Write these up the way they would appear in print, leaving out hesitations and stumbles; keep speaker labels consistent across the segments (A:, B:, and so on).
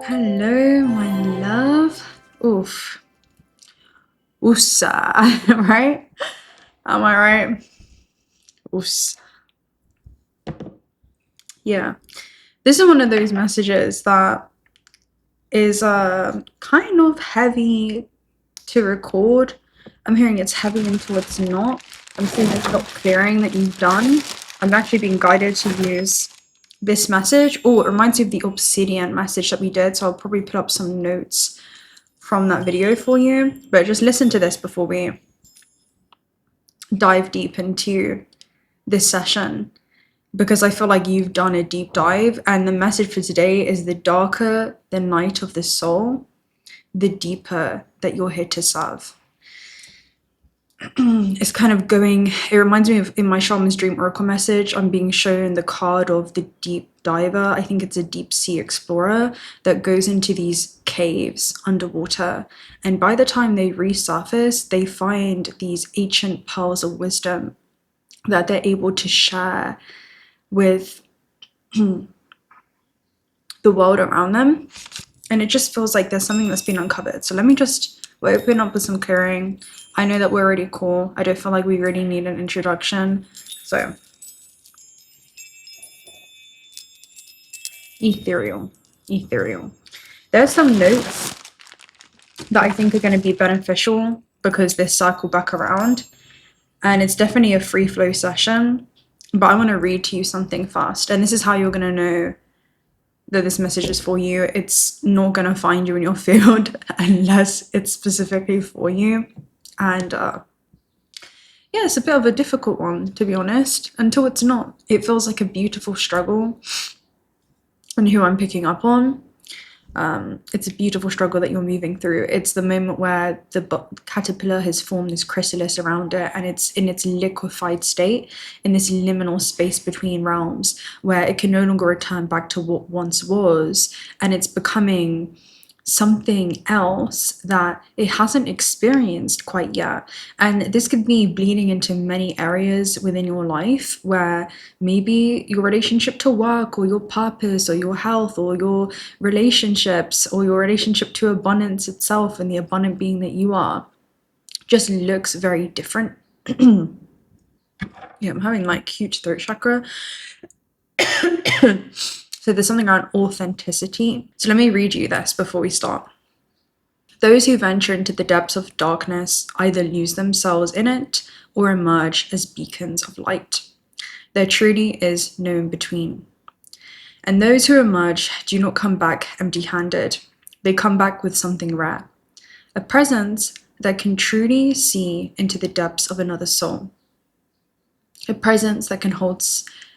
A: Hello, my love. Oof. Oosa, right? Am I right? Oos. Yeah. This is one of those messages that is kind of heavy to record. I'm hearing it's heavy until it's not. I'm seeing there's a lot of clearing that you've done. I'm actually being guided to use this message. Oh, it reminds me of the Obsidian message that we did, so I'll probably put up some notes from that video for you. But just listen to this before we dive deep into this session, because I feel like you've done a deep dive, and the message for today is the darker the night of the soul, the deeper that you're here to serve. It's kind of going, it reminds me of in my Shaman's Dream Oracle message, I'm being shown the card of the deep diver. I think it's a deep sea explorer that goes into these caves underwater. And by the time they resurface, they find these ancient pearls of wisdom that they're able to share with the world around them. And it just feels like there's something that's been uncovered. So let me just open up with some clearing. I know that we're already cool. I don't feel like we really need an introduction. So, ethereal. There's some notes that I think are going to be beneficial because they circle back around. And it's definitely a free flow session. But I want to read to you something first. And this is how you're going to know that this message is for you. It's not going to find you in your field unless it's specifically for you. And yeah, it's a bit of a difficult one, to be honest, until it's not. It feels like a beautiful struggle. And who I'm picking up on, it's a beautiful struggle that you're moving through. It's the moment where the caterpillar has formed this chrysalis around it, and it's in its liquefied state, in this liminal space between realms, where it can no longer return back to what once was, and it's becoming something else that it hasn't experienced quite yet. And this could be bleeding into many areas within your life, where maybe your relationship to work, or your purpose, or your health, or your relationships, or your relationship to abundance itself and the abundant being that you are just looks very different. Yeah, I'm having like huge throat chakra. So there's something around authenticity. So let me read you this before we start. Those who venture into the depths of darkness either lose themselves in it or emerge as beacons of light. There truly is no in between. And those who emerge do not come back empty-handed. They come back with something rare, a presence that can truly see into the depths of another soul, a presence that can hold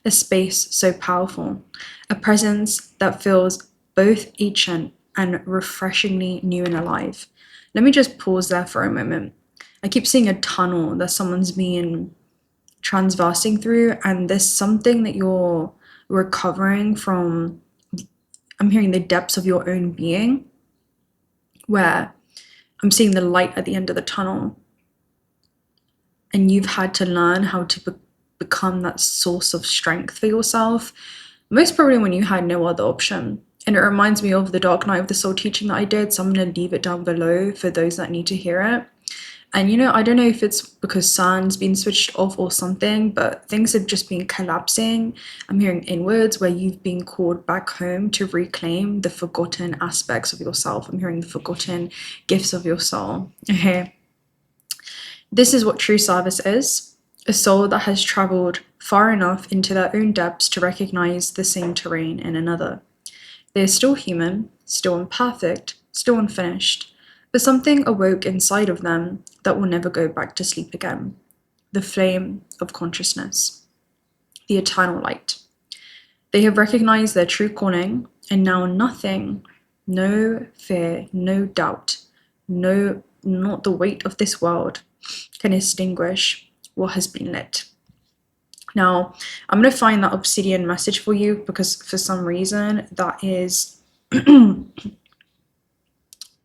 A: a space so powerful, a presence that feels both ancient and refreshingly new and alive. Let me just pause there for a moment. I keep seeing a tunnel that someone's been transversing through, and there's something that you're recovering from. I'm hearing the depths of your own being, where I'm seeing the light at the end of the tunnel, and you've had to learn how to become that source of strength for yourself, most probably when you had no other option. And it reminds me of the Dark Night of the Soul teaching that I did, so I'm going to leave it down below for those that need to hear it. And you know, I don't know if it's because sun's been switched off or something, but things have just been collapsing. I'm hearing inwards, where you've been called back home to reclaim the forgotten aspects of yourself. I'm hearing the forgotten gifts of your soul. Okay. This is what true service is. A soul that has traveled far enough into their own depths to recognize the same terrain in another. They are still human, still imperfect, still unfinished, but something awoke inside of them that will never go back to sleep again. The flame of consciousness, the eternal light. They have recognized their true calling, and now nothing, no fear, no doubt, not the weight of this world, can extinguish what has been lit. Now, I'm going to find that Obsidian message for you, because for some reason that is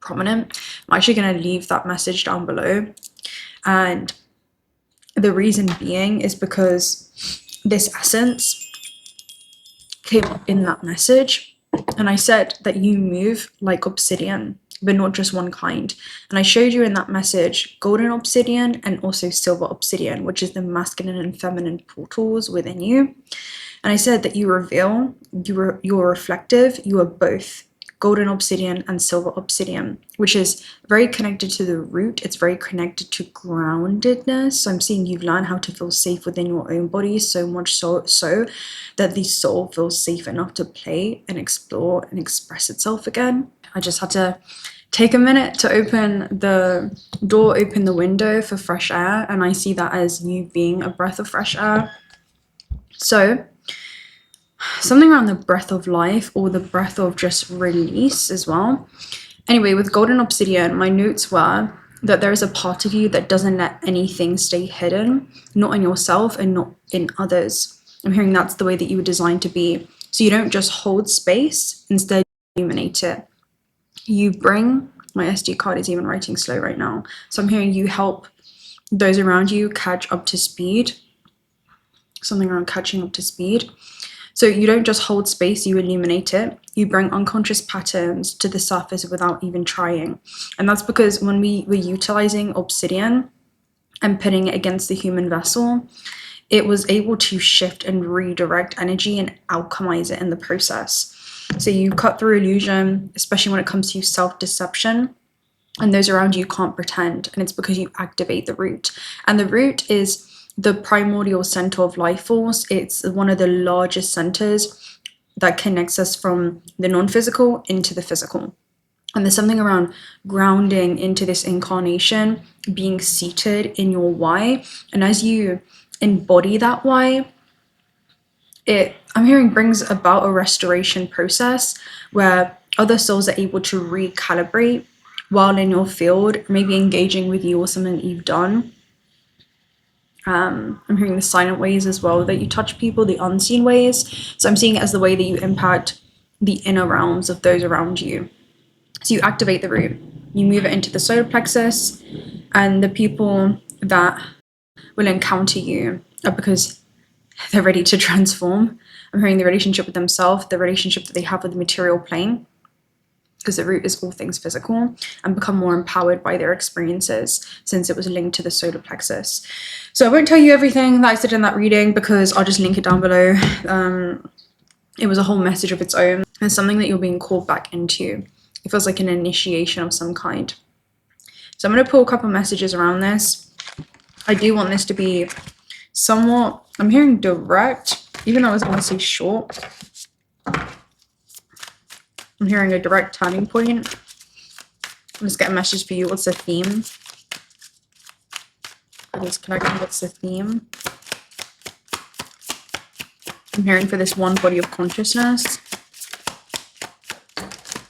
A: prominent. I'm actually going to leave that message down below. And the reason being is because this essence came up in that message. And I said that you move like obsidian, but not just one kind. And I showed you in that message golden obsidian and also silver obsidian, which is the masculine and feminine portals within you. And I said that you reveal, you're reflective, you are both golden obsidian and silver obsidian, which is very connected to the root. It's very connected to groundedness. So I'm seeing you've learned how to feel safe within your own body, so much so that the soul feels safe enough to play and explore and express itself again. I just had to take a minute to open the door, open the window for fresh air, and I see that as you being a breath of fresh air. So something around the breath of life, or the breath of just release as well. Anyway, with golden obsidian, my notes were that there is a part of you that doesn't let anything stay hidden, not in yourself and not in others. I'm hearing that's the way that you were designed to be. So you don't just hold space, instead you illuminate it. You bring, my SD card is even writing slow right now. So I'm hearing you help those around you catch up to speed. Something around catching up to speed. So you don't just hold space, you illuminate it. You bring unconscious patterns to the surface without even trying. And that's because when we were utilizing obsidian and putting it against the human vessel, it was able to shift and redirect energy and alchemize it in the process. So you cut through illusion, especially when it comes to self-deception, and those around you can't pretend. And it's because you activate the root. And the root is the primordial center of life force. It's one of the largest centers that connects us from the non-physical into the physical. And there's something around grounding into this incarnation, being seated in your why. And as you embody that why, I'm hearing brings about a restoration process where other souls are able to recalibrate while in your field, maybe engaging with you or something that you've done. I'm hearing the silent ways as well that you touch people, the unseen ways. So I'm seeing it as the way that you impact the inner realms of those around you. So you activate the root, you move it into the solar plexus, and the people that will encounter you are because they're ready to transform. I'm hearing the relationship with themselves, the relationship that they have with the material plane, because the root is all things physical, and become more empowered by their experiences since it was linked to the solar plexus. So I won't tell you everything that I said in that reading because I'll just link it down below. It was a whole message of its own, and something that you're being called back into. It feels like an initiation of some kind. So I'm going to pull a couple messages around this. I do want this to be somewhat, I'm hearing direct, even though I was going to say short. I'm hearing a direct turning point. Let's get a message for you. What's the theme? For this connection, what's the theme? I'm hearing for this one body of consciousness.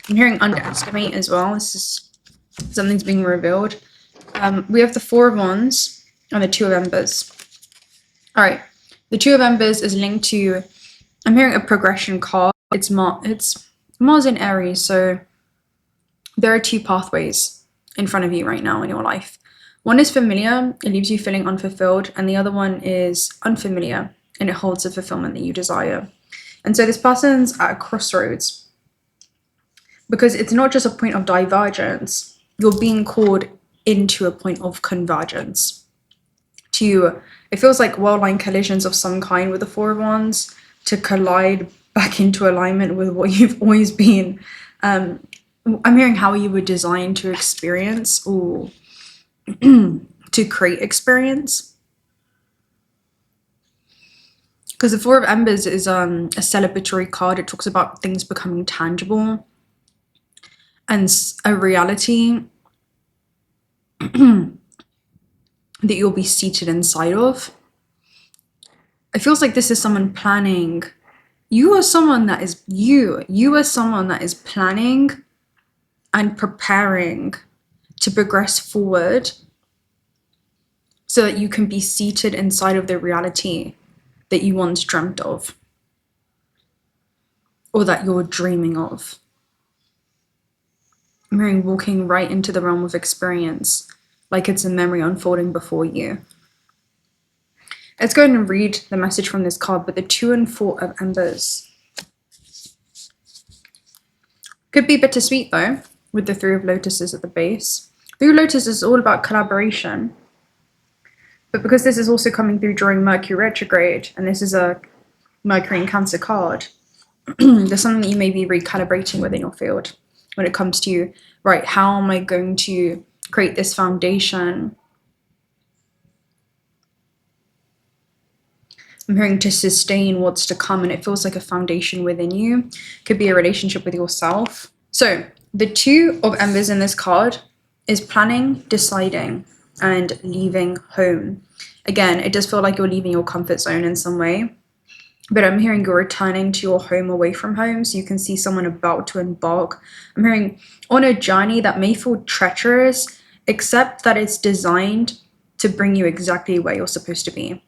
A: I'm hearing underestimate as well. This is something's being revealed. We have the Four of Wands and the Two of Embers. All right. The Two of Embers is linked to, I'm hearing a progression card. It's Mars in Aries, so there are two pathways in front of you right now in your life. One is familiar, it leaves you feeling unfulfilled, and the other one is unfamiliar, and it holds the fulfillment that you desire. And so this person's at a crossroads, because it's not just a point of divergence, you're being called into a point of convergence. It feels like world-line collisions of some kind with the Four of Wands, to collide back into alignment with what you've always been. I'm hearing how you were designed to experience or to create experience. Because the Four of Embers is a celebratory card. It talks about things becoming tangible and a reality that you'll be seated inside of. It feels like this is someone planning. You are someone that is planning and preparing to progress forward so that you can be seated inside of the reality that you once dreamt of or that you're dreaming of. I'm hearing walking right into the realm of experience, like it's a memory unfolding before you. Let's go ahead and read the message from this card, but the 2 and 4 of Embers. Could be bittersweet though, with the Three of Lotuses at the base. Three of Lotuses is all about collaboration. But because this is also coming through during Mercury retrograde, and this is a Mercury in Cancer card, there's something that you may be recalibrating within your field when it comes to, right, how am I going to create this foundation? I'm hearing to sustain what's to come, and it feels like a foundation within you. Could be a relationship with yourself. So the Two of Embers in this card is planning, deciding, and leaving home. Again, it does feel like you're leaving your comfort zone in some way, but I'm hearing you're returning to your home away from home, so you can see someone about to embark. I'm hearing on a journey that may feel treacherous, except that it's designed to bring you exactly where you're supposed to be.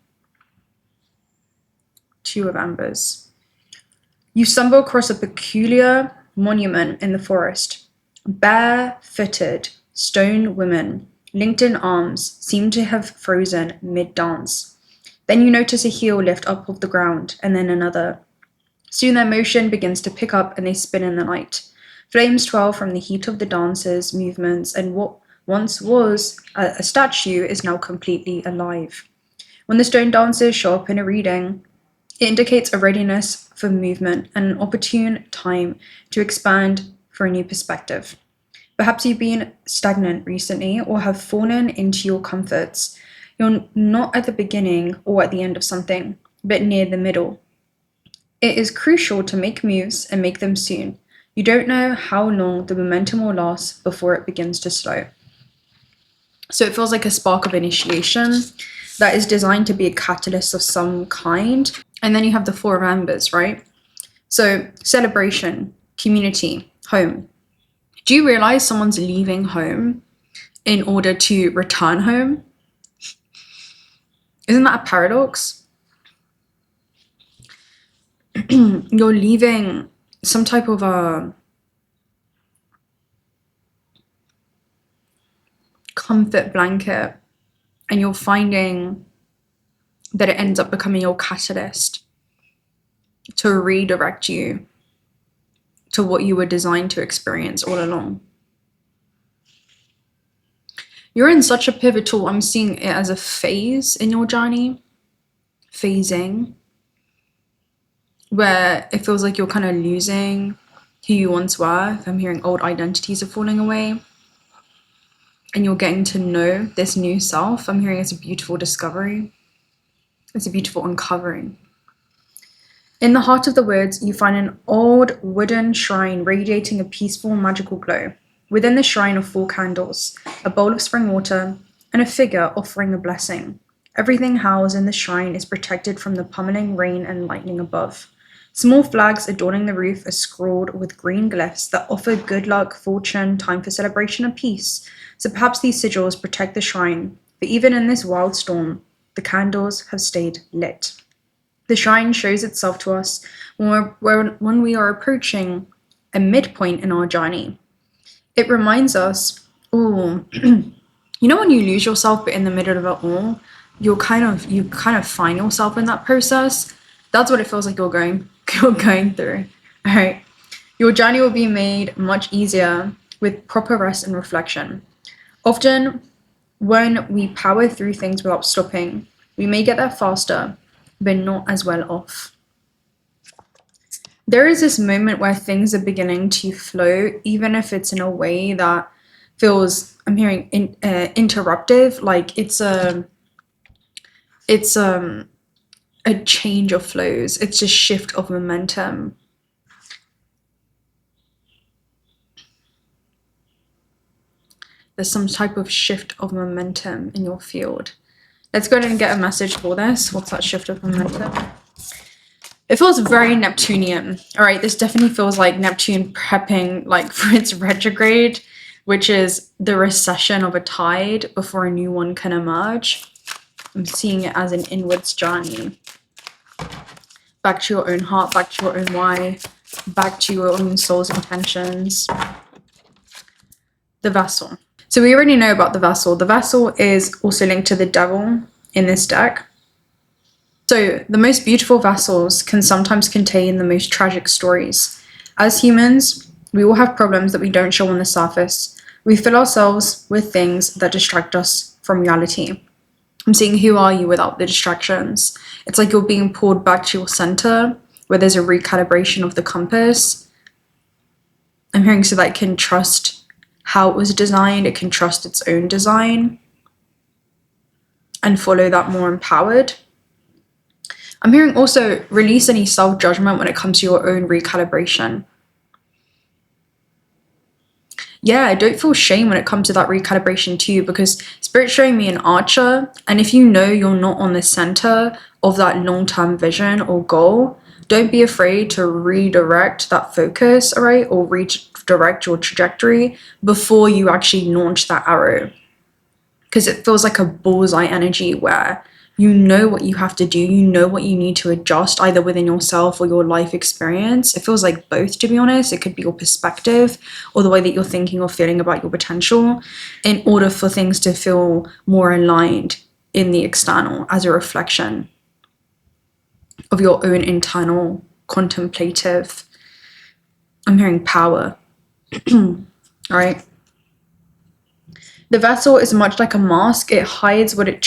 A: Two of Embers. You stumble across a peculiar monument in the forest. Bare-footed stone women, linked in arms, seem to have frozen mid-dance. Then you notice a heel lift up off the ground, and then another. Soon their motion begins to pick up and they spin in the night. Flames twirl from the heat of the dancers' movements, and what once was a statue is now completely alive. When the stone dancers show up in a reading, it indicates a readiness for movement and an opportune time to expand for a new perspective. Perhaps you've been stagnant recently or have fallen into your comforts. You're not at the beginning or at the end of something, but near the middle. It is crucial to make moves and make them soon. You don't know how long the momentum will last before it begins to slow. So it feels like a spark of initiation that is designed to be a catalyst of some kind. And then you have the Four of Embers, right? So celebration, community, home. Do you realize someone's leaving home in order to return home? Isn't that a paradox? You're leaving some type of a comfort blanket, and you're finding that it ends up becoming your catalyst to redirect you to what you were designed to experience all along. You're in such a pivotal, I'm seeing it as a phase in your journey, phasing, where it feels like you're kind of losing who you once were. I'm hearing old identities are falling away, and you're getting to know this new self. I'm hearing it's a beautiful discovery. It's a beautiful uncovering. In the heart of the woods, you find an old wooden shrine radiating a peaceful, magical glow. Within the shrine are 4 candles, a bowl of spring water, and a figure offering a blessing. Everything housed in the shrine is protected from the pummeling rain and lightning above. Small flags adorning the roof are scrawled with green glyphs that offer good luck, fortune, time for celebration, and peace. So perhaps these sigils protect the shrine, but even in this wild storm, the candles have stayed lit. The shrine shows itself to us when we are approaching a midpoint in our journey. It reminds us, you know when you lose yourself, but in the middle of it all, you kind of find yourself in that process. That's what it feels like you're going through. All right. Your journey will be made much easier with proper rest and reflection. Often, when we power through things without stopping, we may get there faster, but not as well off. There is this moment where things are beginning to flow, even if it's in a way that feels, I'm hearing, interruptive, like it's a change of flows. It's a shift of momentum. There's some type of shift of momentum in your field. Let's go ahead and get a message for this. What's that shift of momentum? It feels very Neptunian. All right, this definitely feels like Neptune prepping like for its retrograde, which is the recession of a tide before a new one can emerge. I'm seeing it as an inwards journey. Back to your own heart, back to your own why, back to your own soul's intentions. The Vessel. So we already know about the Vessel. The Vessel is also linked to the Devil in this deck. So the most beautiful vessels can sometimes contain the most tragic stories. As humans, We all have problems that we don't show on the surface. We fill ourselves with things that distract us from reality. I'm seeing who are you without the distractions. It's like you're being pulled back to your center, where there's a recalibration of the compass. I'm hearing so that it can trust how it was designed, it can trust its own design, and follow that more empowered. I'm hearing also release any self-judgment when it comes to your own recalibration. Yeah, don't feel shame when it comes to that recalibration too, because Spirit's showing me an archer, and if you know you're not on the center of that long-term vision or goal, don't be afraid to redirect that focus, all right, or redirect your trajectory before you actually launch that arrow. Because it feels like a bullseye energy where you know what you have to do, you know what you need to adjust either within yourself or your life experience. It feels like both, to be honest. It could be your perspective or the way that you're thinking or feeling about your potential in order for things to feel more aligned in the external as a reflection of your own internal contemplative. I'm hearing power. All right. The vessel is much like a mask. It hides what it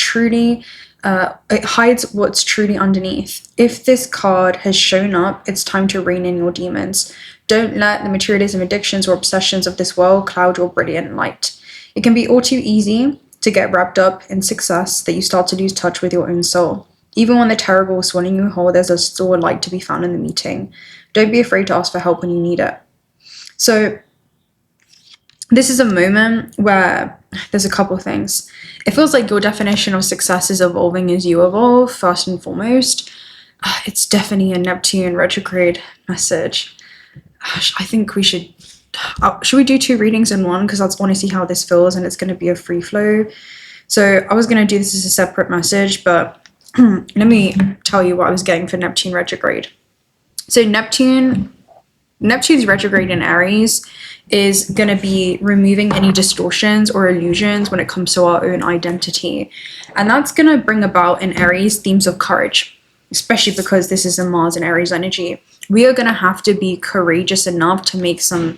A: hides what's truly underneath. If this card has shown up, it's time to rein in your demons. Don't let the materialism, addictions, or obsessions of this world cloud your brilliant light. It can be all too easy to get wrapped up in success that you start to lose touch with your own soul. Even when the terrible is swallowing you whole, there's still a light to be found in the meeting. Don't be afraid to ask for help when you need it. So this is a moment where there's a couple things. It feels like your definition of success is evolving as you evolve, first and foremost. It's definitely a Neptune retrograde message. I think we should we do 2 readings in one? Because that's honestly how this feels, and it's going to be a free flow. So I was going to do this as a separate message, but let me tell you what I was getting for Neptune retrograde. So Neptune's retrograde in Aries is going to be removing any distortions or illusions when it comes to our own identity. And that's going to bring about in Aries themes of courage, especially because this is a Mars and Aries energy. We are going to have to be courageous enough to make some,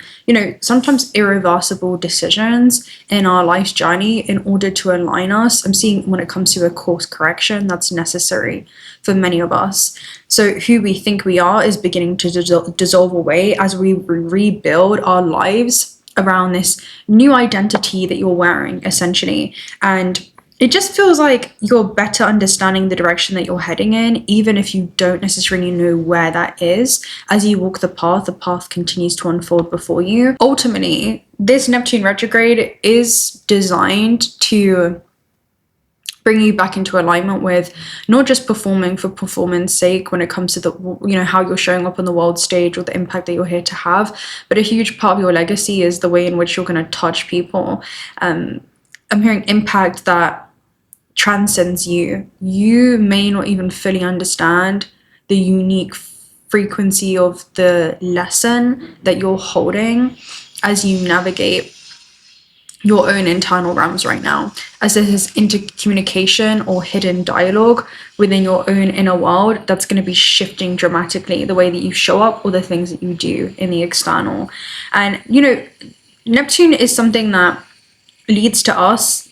A: sometimes irreversible decisions in our life's journey in order to align us. I'm seeing when it comes to a course correction that's necessary for many of us. So who we think we are is beginning to dissolve away as we rebuild our lives around this new identity that you're wearing, essentially. And it just feels like you're better understanding the direction that you're heading in, even if you don't necessarily know where that is. As you walk the path continues to unfold before you. Ultimately, this Neptune retrograde is designed to bring you back into alignment with not just performing for performance sake when it comes to the, how you're showing up on the world stage or the impact that you're here to have, but a huge part of your legacy is the way in which you're going to touch people. I'm hearing impact that transcends you. You may not even fully understand the unique frequency of the lesson that you're holding as you navigate your own internal realms right now, as there is intercommunication or hidden dialogue within your own inner world that's going to be shifting dramatically the way that you show up or the things that you do in the external. And Neptune is something that leads to us,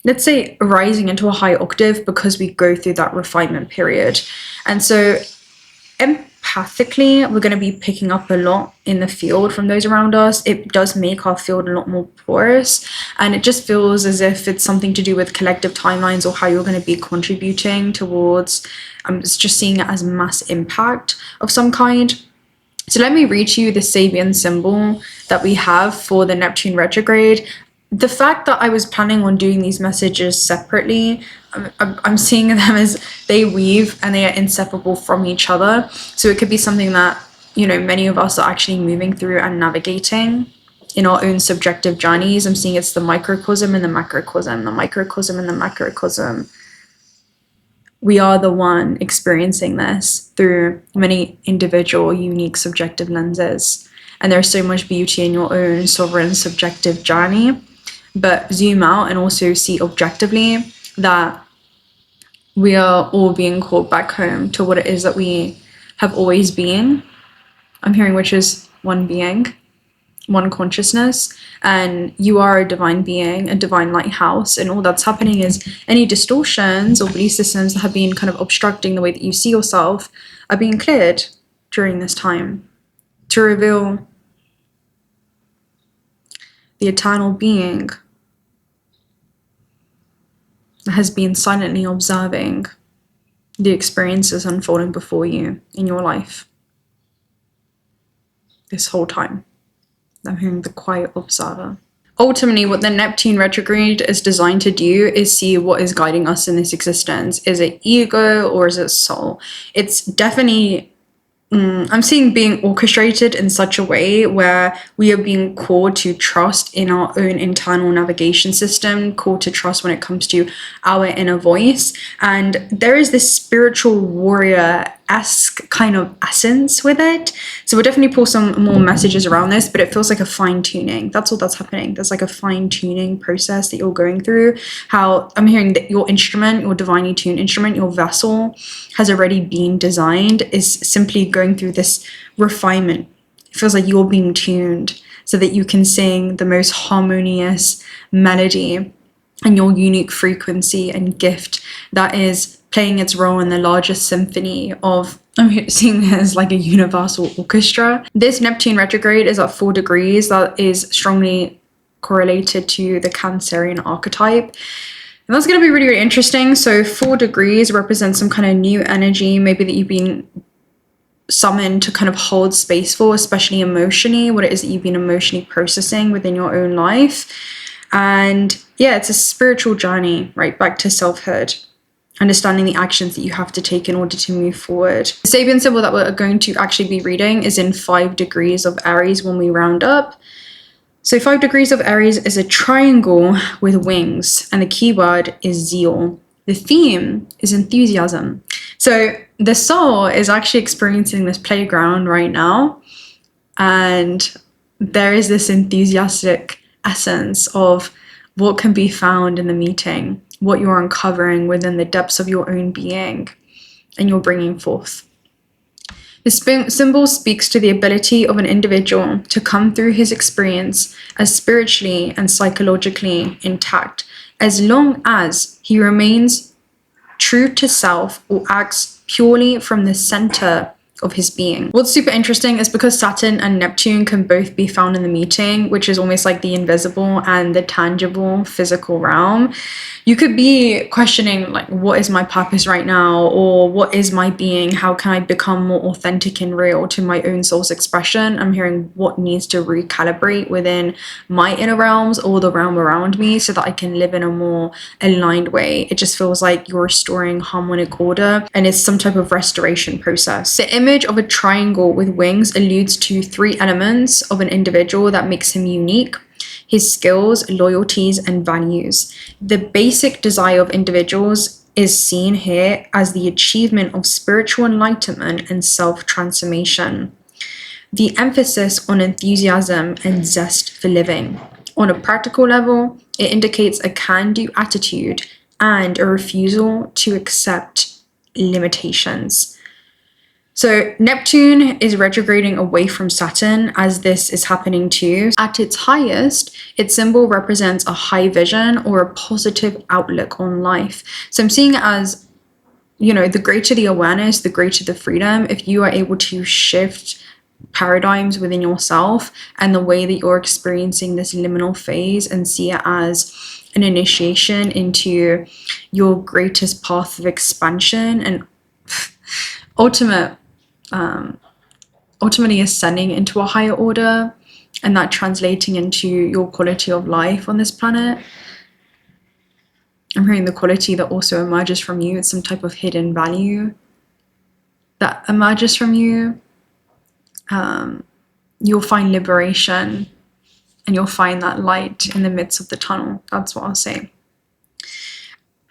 A: let's say, rising into a high octave because we go through that refinement period. And so empathically, we're going to be picking up a lot in the field from those around us. It does make our field a lot more porous, and it just feels as if it's something to do with collective timelines or how you're going to be contributing towards. I'm just seeing it as mass impact of some kind. So let me read to you the Sabian symbol that we have for the Neptune retrograde. The fact that I was planning on doing these messages separately, I'm seeing them as they weave and they are inseparable from each other. So it could be something that, many of us are actually moving through and navigating in our own subjective journeys. I'm seeing it's the microcosm and the macrocosm, the microcosm and the macrocosm. We are the one experiencing this through many individual, unique, subjective lenses. And there's so much beauty in your own sovereign, subjective journey. But zoom out and also see objectively that we are all being called back home to what it is that we have always been. I'm hearing, which is one being, one consciousness, and you are a divine being, a divine lighthouse, and all that's happening is any distortions or belief systems that have been kind of obstructing the way that you see yourself are being cleared during this time to reveal the eternal being that has been silently observing the experiences unfolding before you in your life this whole time. I'm hearing the quiet observer. Ultimately, what the Neptune retrograde is designed to do is see what is guiding us in this existence. Is it ego or is it soul? It's definitely, I'm seeing being orchestrated in such a way where we are being called to trust in our own internal navigation system, called to trust when it comes to our inner voice. And there is this spiritual warrior-esque kind of essence with it. So we'll definitely pull some more messages around this, but it feels like a fine-tuning. That's all that's happening. There's like a fine-tuning process that you're going through. How I'm hearing that your instrument, your divinely tuned instrument, your vessel has already been designed, is simply going through this refinement. It feels like you're being tuned so that you can sing the most harmonious melody and your unique frequency and gift that is playing its role in the largest symphony of, I'm seeing it as like a universal orchestra. This Neptune retrograde is at 4 degrees. That is strongly correlated to the Cancerian archetype. And that's going to be really, really interesting. So 4 degrees represents some kind of new energy, maybe that you've been summoned to kind of hold space for, especially emotionally, what it is that you've been emotionally processing within your own life. And yeah, it's a spiritual journey, right? Back to selfhood, understanding the actions that you have to take in order to move forward. The Sabian symbol that we're going to actually be reading is in 5 degrees of Aries when we round up. So 5 degrees of Aries is a triangle with wings, and the keyword is zeal. The theme is enthusiasm. So the soul is actually experiencing this playground right now, and there is this enthusiastic essence of what can be found in the meeting, what you're uncovering within the depths of your own being, and you're bringing forth. The symbol speaks to the ability of an individual to come through his experience as spiritually and psychologically intact, as long as he remains true to self or acts purely from the center of his being. What's super interesting is because Saturn and Neptune can both be found in the meeting, which is almost like the invisible and the tangible physical realm. You could be questioning, like, what is my purpose right now? Or what is my being? How can I become more authentic and real to my own soul's expression? I'm hearing what needs to recalibrate within my inner realms or the realm around me so that I can live in a more aligned way. It just feels like you're restoring harmonic order, and it's some type of restoration process. The image of a triangle with wings alludes to 3 elements of an individual that makes him unique: his skills, loyalties, and values. The basic desire of individuals is seen here as the achievement of spiritual enlightenment and self-transformation. The emphasis on enthusiasm and zest for living. On a practical level, it indicates a can-do attitude and a refusal to accept limitations. So Neptune is retrograding away from Saturn as this is happening too. At its highest, its symbol represents a high vision or a positive outlook on life. So I'm seeing it as, you know, the greater the awareness, the greater the freedom. If you are able to shift paradigms within yourself and the way that you're experiencing this liminal phase and see it as an initiation into your greatest path of expansion and ultimately ascending into a higher order, and that translating into your quality of life on this planet. I'm hearing the quality that also emerges from you. It's some type of hidden value that emerges from you. You'll find liberation and you'll find that light in the midst of the tunnel. That's what I'll say.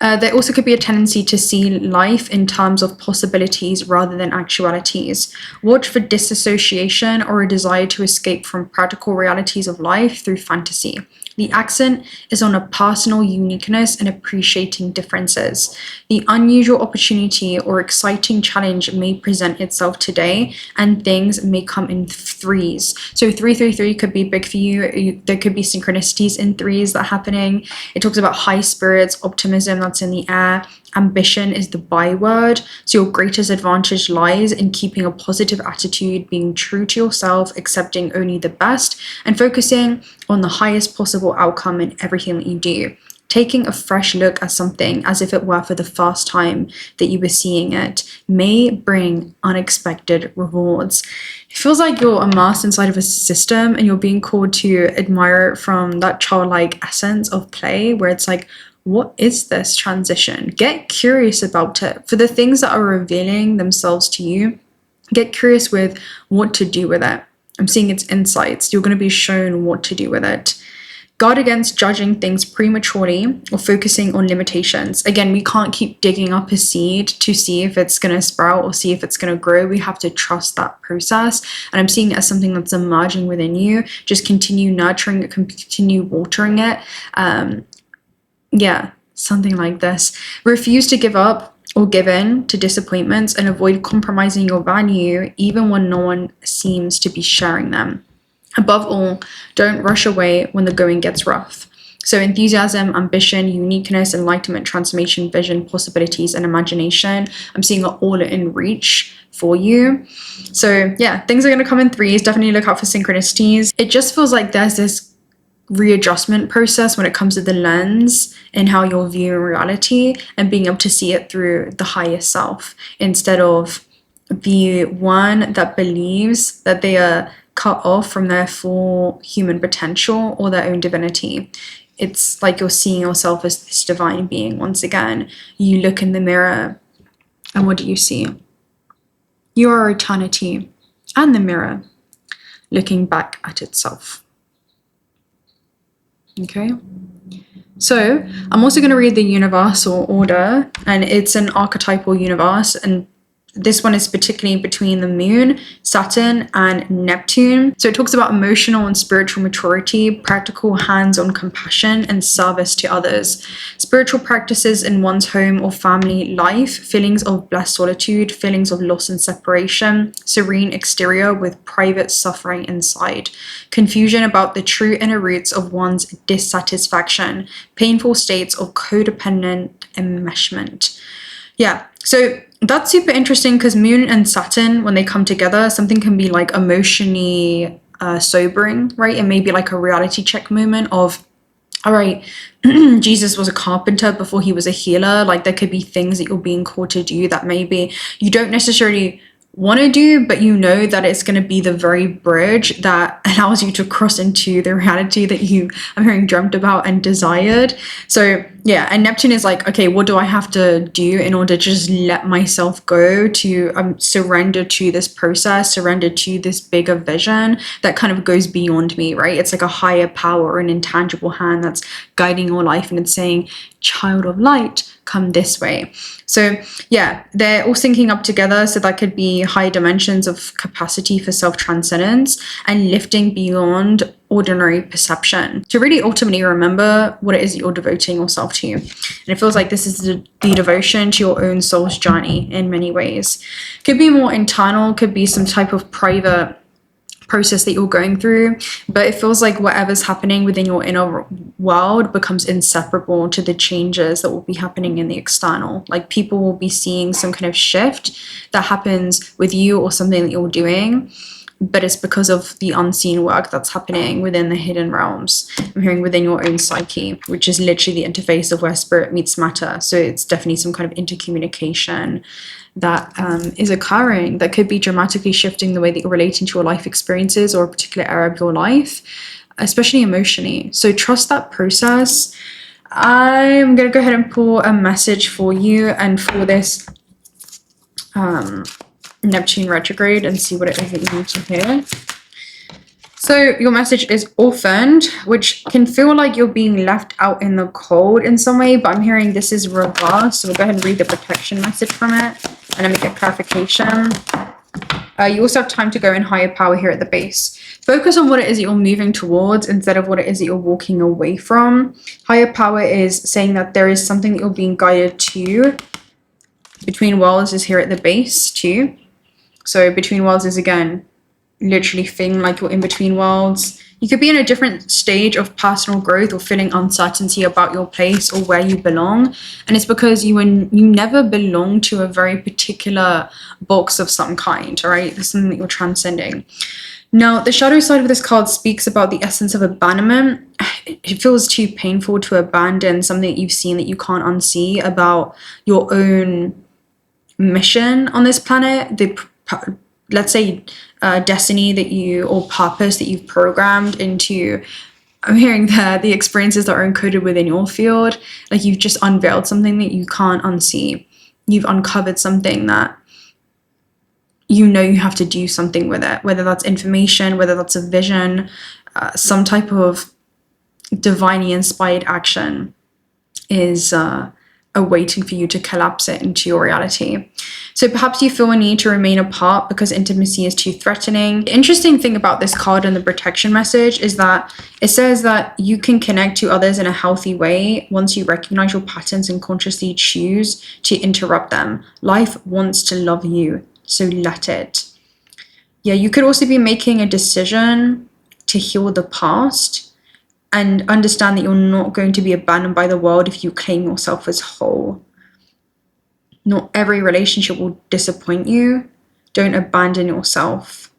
A: There also could be a tendency to see life in terms of possibilities rather than actualities. Watch for disassociation or a desire to escape from practical realities of life through fantasy. The accent is on a personal uniqueness and appreciating differences. The unusual opportunity or exciting challenge may present itself today, and things may come in threes. So 333 could be big for you. There could be synchronicities in threes that are happening. It talks about high spirits, optimism, that's in the air. Ambition is the byword. So your greatest advantage lies in keeping a positive attitude, being true to yourself, accepting only the best, and focusing on the highest possible outcome in everything that you do. Taking a fresh look at something as if it were for the first time that you were seeing it may bring unexpected rewards. It feels like you're immersed inside of a system and you're being called to admire it from that childlike essence of play, where it's like, what is this transition? Get curious about it. For the things that are revealing themselves to you, get curious with what to do with it. I'm seeing its insights. You're going to be shown what to do with it. Guard against judging things prematurely or focusing on limitations. Again, we can't keep digging up a seed to see if it's going to sprout or see if it's going to grow. We have to trust that process. And I'm seeing it as something that's emerging within you. Just continue nurturing it, continue watering it. Yeah, something like this. Refuse to give up or give in to disappointments and avoid compromising your value even when no one seems to be sharing them. Above all, don't rush away when the going gets rough. So enthusiasm, ambition, uniqueness, enlightenment, transformation, vision, possibilities, and imagination. I'm seeing it all in reach for you. So yeah, things are going to come in threes. Definitely look out for synchronicities. It just feels like there's this readjustment process when it comes to the lens and how you're viewing reality and being able to see it through the higher self instead of the one that believes that they are cut off from their full human potential or their own divinity. It's like you're seeing yourself as this divine being. Once again, you look in the mirror and what do you see? You are eternity and the mirror looking back at itself. Okay, so I'm also going to read the universal order, and it's an archetypal universe, and this one is particularly between the moon, Saturn, and Neptune. So it talks about emotional and spiritual maturity, practical hands-on compassion, and service to others. Spiritual practices in one's home or family life, feelings of blessed solitude, feelings of loss and separation, serene exterior with private suffering inside, confusion about the true inner roots of one's dissatisfaction, painful states of codependent enmeshment. Yeah, so that's super interesting because Moon and Saturn, when they come together, something can be like emotionally sobering, right? It may be like a reality check moment of, all right, Jesus was a carpenter before he was a healer. Like there could be things that you're being called to do that maybe you don't necessarily want to do, but you know that it's going to be the very bridge that allows you to cross into the reality that you, I'm hearing, dreamt about and desired. So yeah, and Neptune is like, okay, what do I have to do in order to just let myself go, to surrender to this process, surrender to this bigger vision that kind of goes beyond me, right? It's like a higher power, an intangible hand that's guiding your life, and it's saying, child of light, come this way. So yeah, they're all syncing up together. So that could be high dimensions of capacity for self-transcendence and lifting beyond ordinary perception to really ultimately remember what it is that you're devoting yourself to. And it feels like this is the devotion to your own soul's journey in many ways. Could be more internal, could be some type of private process that you're going through, but it feels like whatever's happening within your inner world becomes inseparable to the changes that will be happening in the external. Like people will be seeing some kind of shift that happens with you or something that you're doing, but it's because of the unseen work that's happening within the hidden realms. I'm hearing within your own psyche, which is literally the interface of where spirit meets matter. So it's definitely some kind of intercommunication that is occurring that could be dramatically shifting the way that you're relating to your life experiences or a particular area of your life, especially emotionally. So trust that process. I'm going to go ahead and pull a message for you and for this Neptune retrograde and see what it is that you need to hear. So your message is orphaned, which can feel like you're being left out in the cold in some way, but I'm hearing this is reversed. So we'll go ahead and read the protection message from it and let me get clarification. You also have time to go in higher power here at the base. Focus on what it is that you're moving towards instead of what it is that you're walking away from. Higher power is saying that there is something that you're being guided to. Between worlds is here at the base too. So between worlds is, again, literally feeling like you're in between worlds. You could be in a different stage of personal growth or feeling uncertainty about your place or where you belong. And it's because you never belong to a very particular box of some kind, all right? There's something that you're transcending. Now, the shadow side of this card speaks about the essence of abandonment. It feels too painful to abandon something that you've seen that you can't unsee about your own mission on this planet. Let's say destiny that you, or purpose that you've programmed into, I'm hearing there, the experiences that are encoded within your field. Like you've just unveiled something that you can't unsee. You've uncovered something that you know you have to do something with it, whether that's information, whether that's a vision, some type of divinely inspired action is awaiting for you to collapse it into your reality. So perhaps you feel a need to remain apart because intimacy is too threatening. The interesting thing about this card and the protection message is that it says that you can connect to others in a healthy way once you recognize your patterns and consciously choose to interrupt them. Life wants to love you, so let it. Yeah, you could also be making a decision to heal the past and understand that you're not going to be abandoned by the world if you claim yourself as whole. Not every relationship will disappoint you. Don't abandon yourself.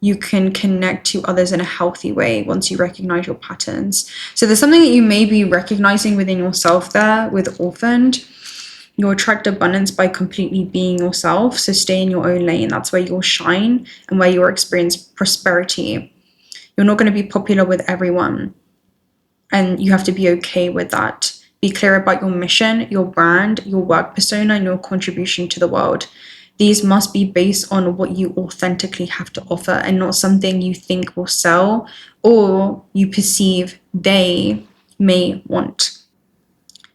A: You can connect to others in a healthy way once you recognize your patterns. So there's something that you may be recognizing within yourself there with orphaned. You'll attract abundance by completely being yourself. So stay in your own lane. That's where you'll shine and where you'll experience prosperity. You're not going to be popular with everyone. And you have to be okay with that. Be clear about your mission, your brand, your work persona, and your contribution to the world. These must be based on what you authentically have to offer and not something you think will sell or you perceive they may want.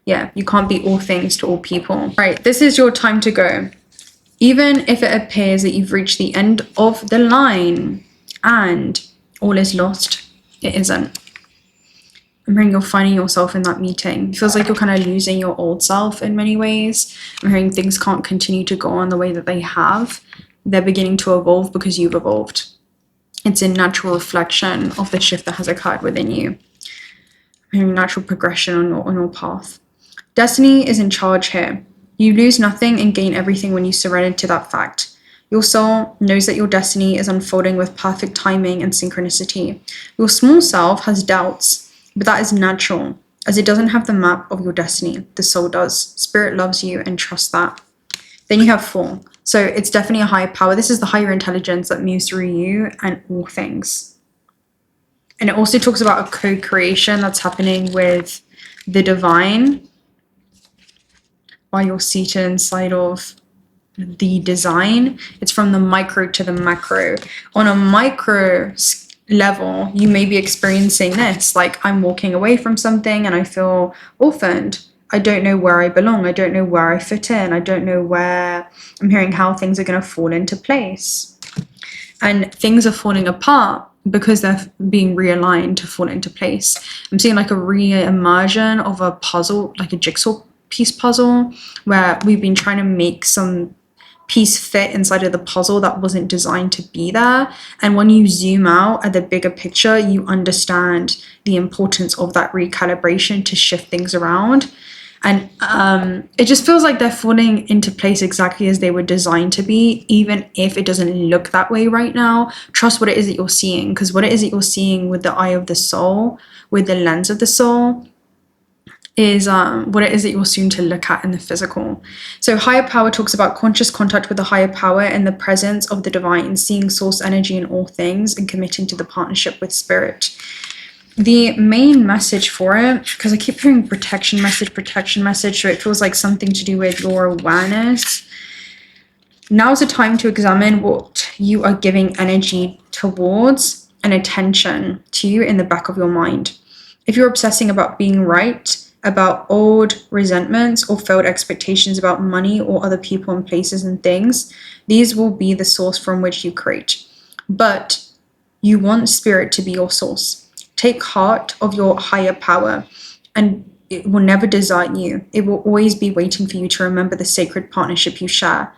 A: Yeah, you can't be all things to all people. Right, this is your time to go. Even if it appears that you've reached the end of the line and all is lost, it isn't. I'm hearing you're finding yourself in that meeting. It feels like you're kind of losing your old self in many ways. I'm hearing things can't continue to go on the way that they have. They're beginning to evolve because you've evolved. It's a natural reflection of the shift that has occurred within you. I'm hearing natural progression on your path. Destiny is in charge here. You lose nothing and gain everything when you surrender to that fact. Your soul knows that your destiny is unfolding with perfect timing and synchronicity. Your small self has doubts, but that is natural, as it doesn't have the map of your destiny. The soul does. Spirit loves you and trusts that. Then you have 4. So it's definitely a higher power. This is the higher intelligence that moves through you and all things. And it also talks about a co-creation that's happening with the divine while you're seated inside of the design. It's from the micro to the macro. On a micro level, you may be experiencing this, like I'm walking away from something and I feel orphaned. I don't know where I belong. I don't know where I fit in. I don't know where. I'm hearing how things are going to fall into place. And things are falling apart because they're being realigned to fall into place. I'm seeing like a re-immersion of a puzzle, like a jigsaw piece puzzle, where we've been trying to make some piece fit inside of the puzzle that wasn't designed to be there. And when you zoom out at the bigger picture, you understand the importance of that recalibration to shift things around. And it just feels like they're falling into place exactly as they were designed to be, even if it doesn't look that way right now. Trust what it is that you're seeing, because what it is that you're seeing with the eye of the soul, with the lens of the soul, is what it is that you're soon to look at in the physical. So higher power talks about conscious contact with the higher power in the presence of the divine, seeing source energy in all things and committing to the partnership with spirit. The main message for it, because I keep hearing protection message, so it feels like something to do with your awareness. Now's the time to examine what you are giving energy towards and attention to in the back of your mind. If you're obsessing about being right about old resentments or failed expectations about money or other people and places and things, these will be the source from which you create. But you want spirit to be your source. Take heart of your higher power, and it will never desert you. It will always be waiting for you to remember the sacred partnership you share.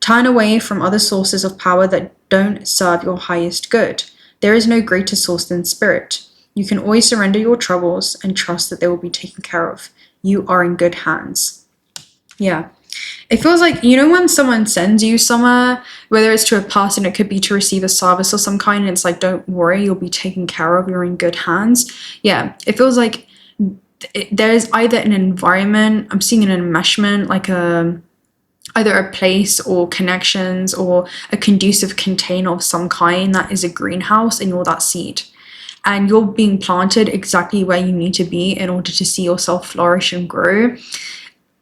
A: Turn away from other sources of power that don't serve your highest good. There is no greater source than spirit. You can always surrender your troubles and trust that they will be taken care of. You are in good hands. Yeah. It feels like, you know, when someone sends you somewhere, whether it's to a person, it could be to receive a service of some kind, and it's like, don't worry, you'll be taken care of, you're in good hands. Yeah, it feels like there's either an environment, I'm seeing an enmeshment, like either a place or connections or a conducive container of some kind that is a greenhouse, and you're that seed. And you're being planted exactly where you need to be in order to see yourself flourish and grow.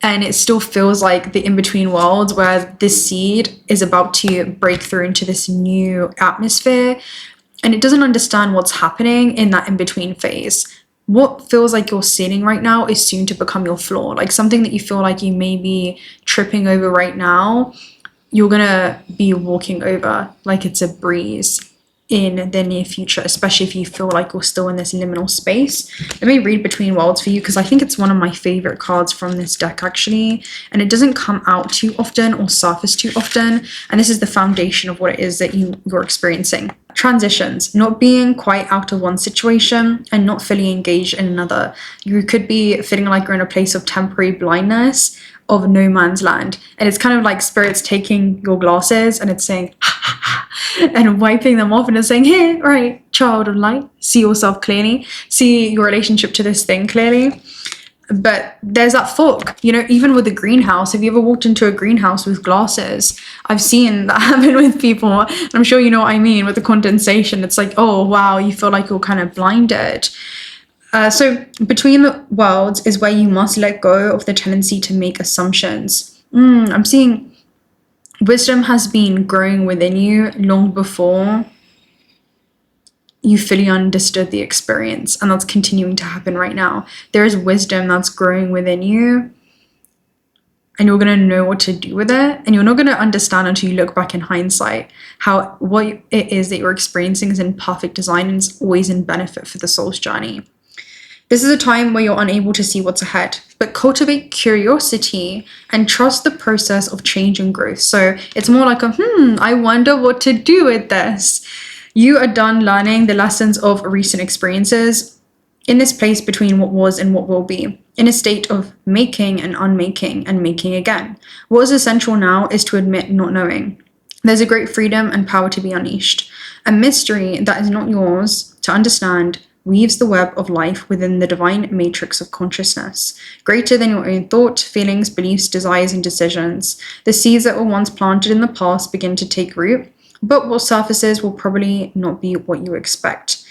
A: And it still feels like the in-between worlds where this seed is about to break through into this new atmosphere, and it doesn't understand what's happening in that in-between phase. What feels like your ceiling right now is soon to become your floor. Like something that you feel like you may be tripping over right now, you're gonna be walking over like it's a breeze in the near future, especially if you feel like you're still in this liminal space. Let me read Between Worlds for you, because I think it's one of my favorite cards from this deck actually, and it doesn't come out too often or surface too often, and this is the foundation of what it is that you're experiencing. Transitions, not being quite out of one situation and not fully engaged in another. You could be feeling like you're in a place of temporary blindness, of no man's land, and it's kind of like spirit's taking your glasses and it's saying and wiping them off, and it's saying, hey, right, child of light, see yourself clearly, see your relationship to this thing clearly. But there's that fog, you know, even with the greenhouse. Have you ever walked into a greenhouse with glasses? I've seen that happen with people, and I'm sure you know what I mean with the condensation. It's like, oh wow, you feel like you're kind of blinded. So Between the Worlds is where you must let go of the tendency to make assumptions. I'm seeing wisdom has been growing within you long before you fully understood the experience, and that's continuing to happen right now. There is wisdom that's growing within you, and you're going to know what to do with it, and you're not going to understand until you look back in hindsight how what it is that you're experiencing is in perfect design and is always in benefit for the soul's journey. This is a time where you're unable to see what's ahead, but cultivate curiosity and trust the process of change and growth. So it's more like I wonder what to do with this. You are done learning the lessons of recent experiences in this place between what was and what will be, in a state of making and unmaking and making again. What is essential now is to admit not knowing. There's a great freedom and power to be unleashed. A mystery that is not yours to understand weaves the web of life within the divine matrix of consciousness, greater than your own thought, feelings, beliefs, desires, and decisions. The seeds that were once planted in the past begin to take root, but what surfaces will probably not be what you expect.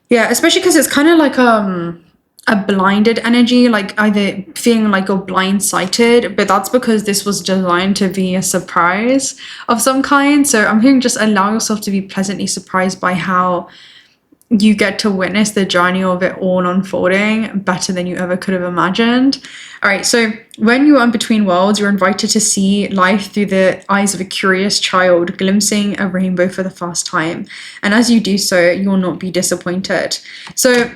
A: Yeah, especially because it's kind of like a blinded energy, like either feeling like you're blindsighted, but that's because this was designed to be a surprise of some kind. So I'm hearing just allow yourself to be pleasantly surprised by how you get to witness the journey of it all unfolding better than you ever could have imagined. All right, so when you are in Between Worlds, you're invited to see life through the eyes of a curious child glimpsing a rainbow for the first time. And as you do so, you will not be disappointed. So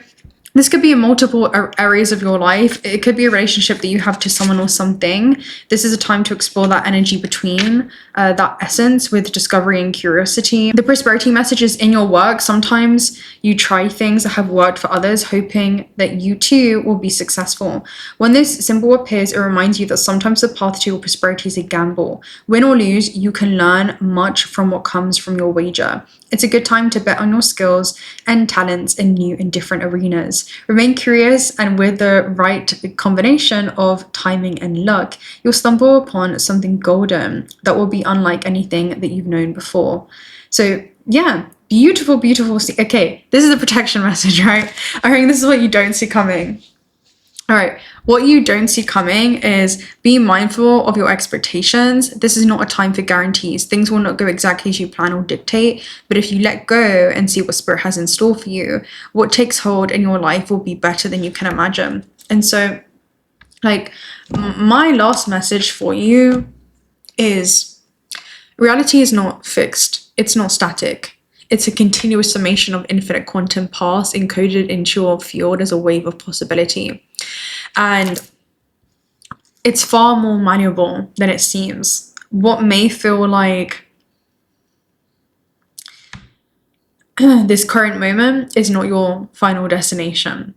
A: this could be in multiple areas of your life. It could be a relationship that you have to someone or something. This is a time to explore that energy between, that essence with discovery and curiosity. The prosperity message is in your work. Sometimes you try things that have worked for others, hoping that you too will be successful. When this symbol appears, it reminds you that sometimes the path to your prosperity is a gamble. Win or lose, you can learn much from what comes from your wager. It's a good time to bet on your skills and talents in new and different arenas. Remain curious, and with the right combination of timing and luck, you'll stumble upon something golden that will be unlike anything that you've known before. So yeah, beautiful, beautiful. Okay, this is a protection message, right? I think this is what you don't see coming. All right, what you don't see coming is be mindful of your expectations. This is not a time for guarantees. Things will not go exactly as you plan or dictate, but if you let go and see what spirit has in store for you, what takes hold in your life will be better than you can imagine. And so Like, my last message for you is reality is not fixed. It's not static. It's a continuous summation of infinite quantum paths encoded into your field as a wave of possibility. And it's far more malleable than it seems. What may feel like this current moment is not your final destination.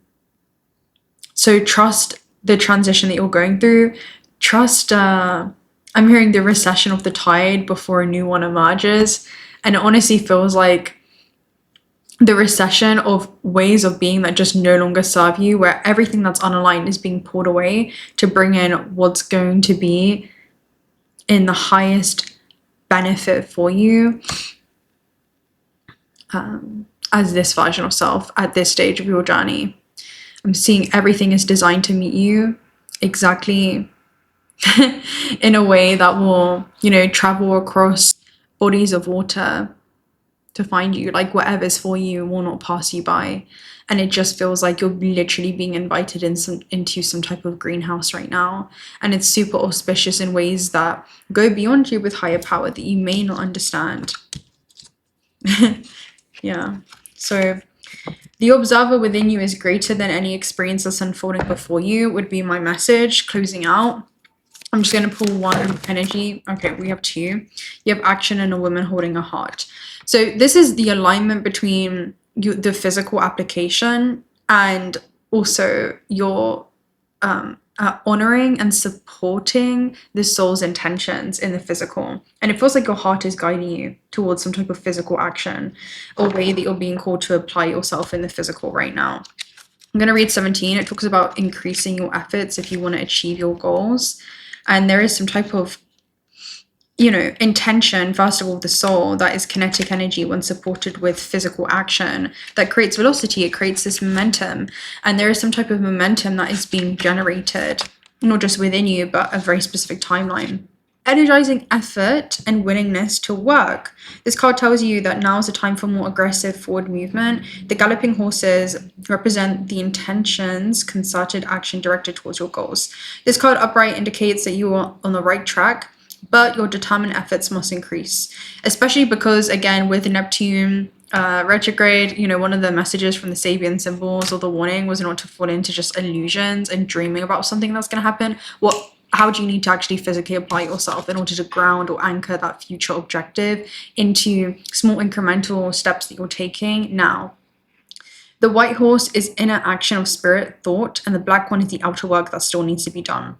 A: So trust the transition that you're going through. Trust, I'm hearing the recession of the tide before a new one emerges. And it honestly feels like the recession of ways of being that just no longer serve you, where everything that's unaligned is being pulled away to bring in what's going to be in the highest benefit for you as this version of self at this stage of your journey. I'm seeing everything is designed to meet you exactly in a way that will, travel across bodies of water to find you. Like, whatever's for you will not pass you by. And it just feels like you're literally being invited into some type of greenhouse right now. And it's super auspicious in ways that go beyond you with higher power that you may not understand. Yeah. So the observer within you is greater than any experience that's unfolding before you would be my message closing out. I'm just going to pull one energy. Okay, we have two. You have action and a woman holding a heart. So this is the alignment between the physical application and also your honoring and supporting the soul's intentions in the physical. And it feels like your heart is guiding you towards some type of physical action or way that you're being called to apply yourself in the physical right now. I'm going to read 17. It talks about increasing your efforts if you want to achieve your goals. And there is some type of, intention, first of all, the soul that is kinetic energy when supported with physical action that creates velocity. It creates this momentum. And there is some type of momentum that is being generated, not just within you, but a very specific timeline. Energizing effort and willingness to work. This card tells you that now is a time for more aggressive forward movement. The galloping horses represent the intentions, concerted action directed towards your goals. This card upright indicates that you are on the right track, but your determined efforts must increase, especially because, again, with Neptune retrograde, one of the messages from the Sabian symbols or the warning was not to fall into just illusions and dreaming about something that's going to happen. How do you need to actually physically apply yourself in order to ground or anchor that future objective into small incremental steps that you're taking now? The white horse is inner action of spirit, thought, and the black one is the outer work that still needs to be done.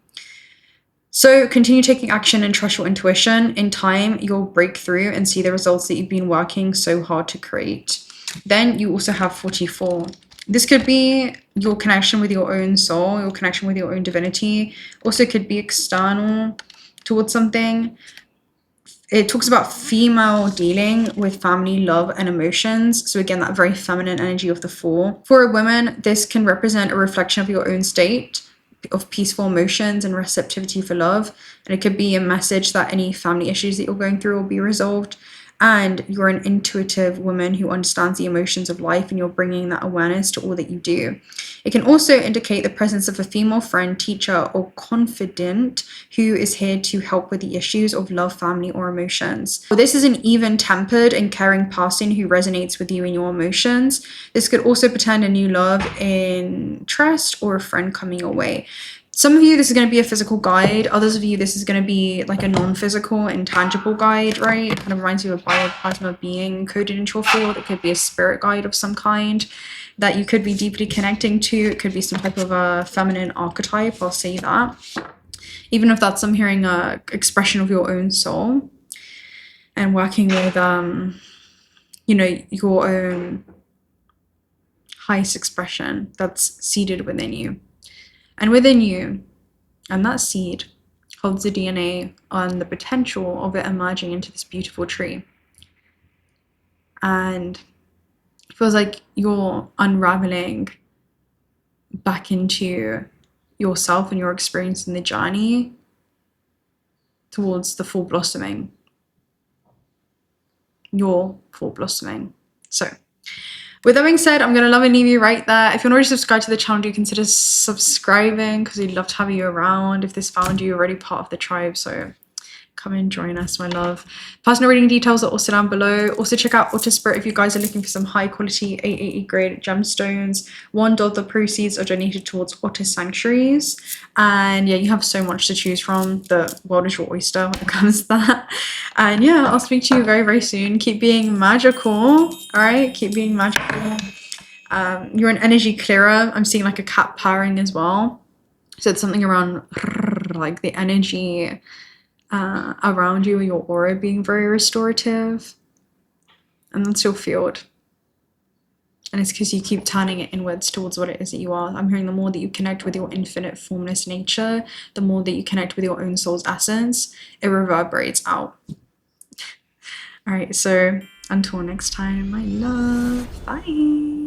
A: So continue taking action and trust your intuition. In time, you'll break through and see the results that you've been working so hard to create. Then you also have 44. This could be your connection with your own soul, your connection with your own divinity. Also could be external towards something. It talks about female dealing with family, love, and emotions. So again, that very feminine energy of the 4. For a woman, this can represent a reflection of your own state of peaceful emotions and receptivity for love. And it could be a message that any family issues that you're going through will be resolved. And you're an intuitive woman who understands the emotions of life, and you're bringing that awareness to all that you do. It can also indicate the presence of a female friend, teacher, or confidant who is here to help with the issues of love, family, or emotions. So this is an even-tempered and caring person who resonates with you in your emotions. This could also portend a new love, interest, or a friend coming your way. Some of you, this is going to be a physical guide. Others of you, this is going to be like a non-physical, intangible guide, right? It kind of reminds you of a bioplasma being coded into your field. It could be a spirit guide of some kind that you could be deeply connecting to. It could be some type of a feminine archetype, I'll say that. Even if that's, I'm hearing a expression of your own soul and working with, your own highest expression that's seated within you. And within you, and that seed holds the DNA on the potential of it emerging into this beautiful tree. And it feels like you're unraveling back into yourself and your experience in the journey towards the full blossoming. Your full blossoming. So With that being said, I'm going to love and leave you right there. If you're not already subscribed to the channel, do consider subscribing because we'd love to have you around. If this found you, you're already part of the tribe, so come and join us, my love. Personal reading details are also down below. Also check out Otter Spirit if you guys are looking for some high quality 880 grade gemstones. $1 of the proceeds are donated towards otter sanctuaries. And yeah, you have so much to choose from. The world is your oyster when it comes to that. And yeah, I'll speak to you very, very soon. Keep being magical. All right, keep being magical. You're an energy clearer. I'm seeing like a cat purring as well. So it's something around like the energy around you, your aura being very restorative, and that's your field. And it's because you keep turning it inwards towards what it is that you are. I'm hearing the more that you connect with your infinite formless nature, the more that you connect with your own soul's essence, it reverberates out. All right, so until next time, my love, bye.